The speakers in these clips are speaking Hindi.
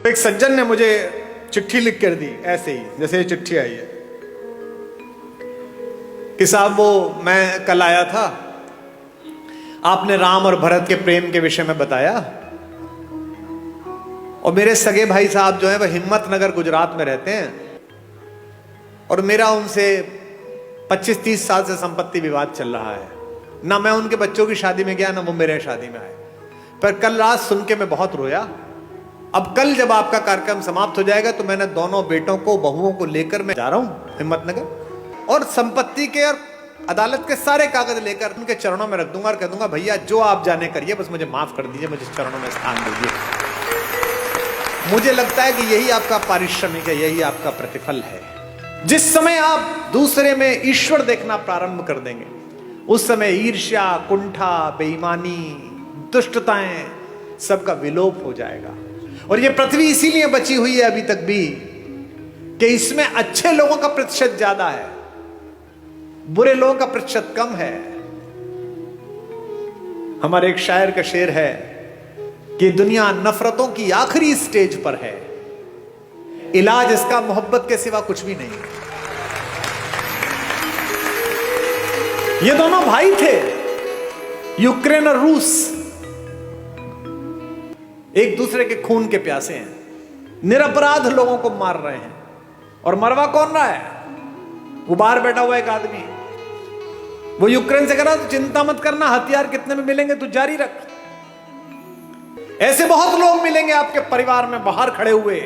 तो एक सज्जन ने मुझे चिट्ठी लिख कर दी, ऐसे ही जैसे ये चिट्ठी आई है कि साहब वो मैं कल आया था, आपने राम और भरत के प्रेम के विषय में बताया और मेरे सगे भाई साहब जो है वह हिम्मतनगर गुजरात में रहते हैं और मेरा उनसे 25-30 साल से संपत्ति विवाद चल रहा है। ना मैं उनके बच्चों की शादी में गया ना वो मेरे शादी में आए, पर कल रात सुन के मैं बहुत रोया। अब कल जब आपका कार्यक्रम समाप्त हो जाएगा तो मैंने दोनों बेटों को बहुओं को लेकर मैं जा रहा हूं हिम्मतनगर और संपत्ति के और अदालत के सारे कागज लेकर उनके चरणों में रख दूंगा और कह दूंगा भैया जो आप जाने करिए, बस मुझे माफ कर दीजिए, मुझे चरणों में स्थान दीजिए। मुझे लगता है कि यही आपका पारिश्रमिक है, यही आपका प्रतिफल है। जिस समय आप दूसरे में ईश्वर देखना प्रारंभ कर देंगे उस समय ईर्ष्या, कुंठा, बेईमानी, दुष्टताएं सबका विलोप हो जाएगा। और ये पृथ्वी इसीलिए बची हुई है अभी तक भी कि इसमें अच्छे लोगों का प्रतिशत ज्यादा है, बुरे लोगों का प्रतिशत कम है। हमारे एक शायर का शेर है कि दुनिया नफरतों की आखिरी स्टेज पर है, इलाज इसका मोहब्बत के सिवा कुछ भी नहीं। ये दोनों भाई थे, यूक्रेन और रूस, एक दूसरे के खून के प्यासे हैं, निरपराध लोगों को मार रहे हैं। और मरवा कौन रहा है? वो बाहर बैठा हुआ एक आदमी, वो यूक्रेन से कह रहा तो चिंता मत करना, हथियार कितने में मिलेंगे तू जारी रख। ऐसे बहुत लोग मिलेंगे आपके परिवार में बाहर खड़े हुए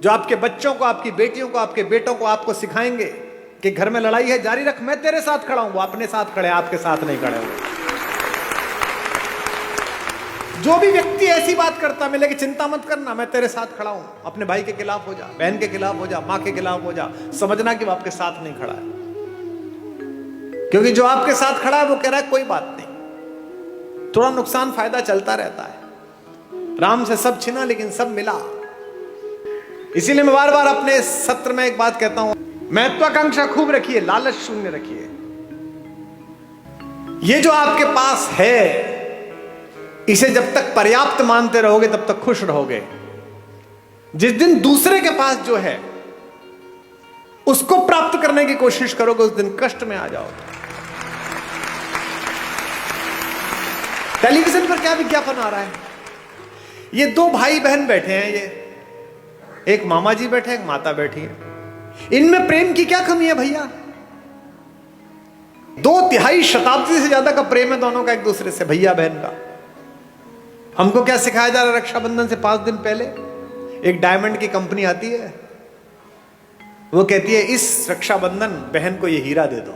जो आपके बच्चों को, आपकी बेटियों को, आपके बेटों को आपको सिखाएंगे कि घर में लड़ाई है, जारी रख, मैं तेरे साथ खड़ा हूं। वो अपने साथ खड़े, आपके साथ नहीं खड़े हुए। जो भी व्यक्ति ऐसी बात करता मिले कि चिंता मत करना, मैं तेरे साथ खड़ा हूं, अपने भाई के खिलाफ हो जा, बहन के खिलाफ हो जा, मां के खिलाफ हो जा, समझना कि वो आपके साथ नहीं खड़ा है। क्योंकि जो आपके साथ खड़ा है वो कह रहा है कोई बात नहीं, थोड़ा नुकसान फायदा चलता रहता है। राम से सब छिना लेकिन सब मिला। इसीलिए मैं बार बार अपने सत्र में एक बात कहता हूं, महत्वाकांक्षा खूब रखिए, लालच शून्य रखिए। ये जो आपके पास है इसे जब तक पर्याप्त मानते रहोगे तब तक खुश रहोगे। जिस दिन दूसरे के पास जो है उसको प्राप्त करने की कोशिश करोगे उस दिन कष्ट में आ जाओगे। टेलीविजन पर क्या विज्ञापन आ रहा है? ये दो भाई बहन बैठे हैं, ये एक मामा जी बैठे हैं, एक माता बैठी है। इनमें प्रेम की क्या कमी है भैया? 2 शताब्दी से ज्यादा का प्रेम है दोनों का एक दूसरे से, भैया बहन का। हमको क्या सिखाया जा रहा है? रक्षाबंधन से 5 दिन पहले एक डायमंड की कंपनी आती है, वो कहती है इस रक्षाबंधन बहन को ये हीरा दे दो।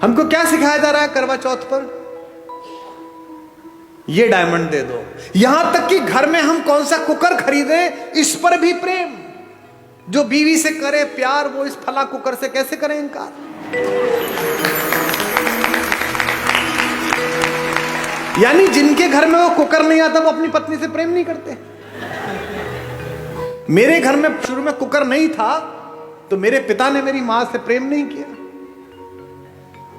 हमको क्या सिखाया जा रहा है करवा चौथ पर? ये डायमंड दे दो। यहां तक कि घर में हम कौन सा कुकर खरीदे इस पर भी प्रेम। जो बीवी से करे प्यार वो इस फला कुकर से कैसे करें इनकार? यानी जिनके घर में वो कुकर नहीं आता वो अपनी पत्नी से प्रेम नहीं करते। मेरे घर में शुरू में कुकर नहीं था तो मेरे पिता ने मेरी मां से प्रेम नहीं किया।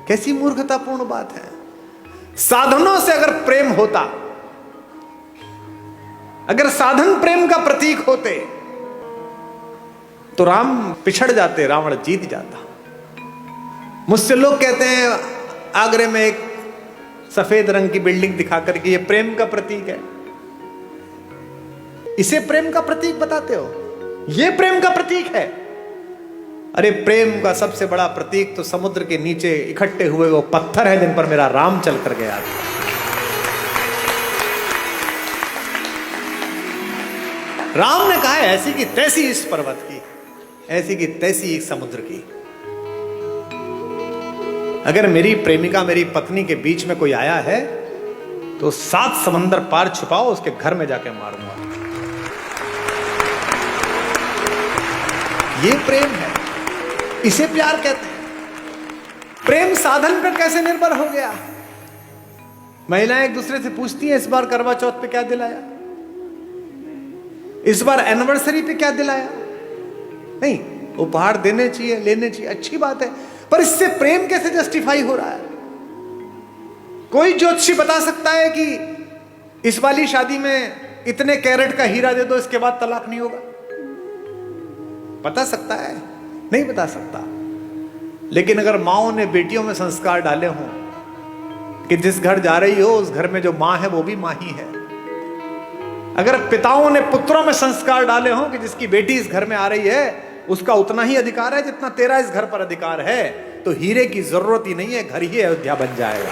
कैसी मूर्खतापूर्ण बात है। साधनों से अगर प्रेम होता, अगर साधन प्रेम का प्रतीक होते तो राम पिछड़ जाते, रावण जीत जाता। मुझसे लोग कहते हैं आगरे में एक सफेद रंग की बिल्डिंग दिखाकर कि ये प्रेम का प्रतीक है। इसे प्रेम का प्रतीक बताते हो? ये प्रेम का प्रतीक है? अरे प्रेम का सबसे बड़ा प्रतीक तो समुद्र के नीचे इकट्ठे हुए वो पत्थर है जिन पर मेरा राम चल कर गया। राम ने कहा है ऐसी की तैसी इस पर्वत की, ऐसी की तैसी इस समुद्र की। अगर मेरी प्रेमिका, मेरी पत्नी के बीच में कोई आया है तो 7 समंदर पार छुपाओ, उसके घर में जाके मारूंगा। ये प्रेम है, इसे प्यार कहते हैं। प्रेम साधन पर कैसे निर्भर हो गया? महिलाएं एक दूसरे से पूछती हैं इस बार करवा चौथ पे क्या दिलाया, इस बार एनिवर्सरी पे क्या दिलाया। नहीं, उपहार देने चाहिए, लेने चाहिए, अच्छी बात है, पर इससे प्रेम कैसे जस्टिफाई हो रहा है? कोई ज्योतिषी बता सकता है कि इस वाली शादी में इतने कैरेट का हीरा दे दो, इसके बाद तलाक नहीं होगा? बता सकता है? नहीं बता सकता। लेकिन अगर माओ ने बेटियों में संस्कार डाले हों कि जिस घर जा रही हो उस घर में जो मां है वो भी मां ही है, अगर पिताओं ने पुत्रों में संस्कार डाले हों कि जिसकी बेटी इस घर में आ रही है उसका उतना ही अधिकार है जितना तेरा इस घर पर अधिकार है, तो हीरे की जरूरत ही नहीं है, घर ही अयोध्या बन जाएगा।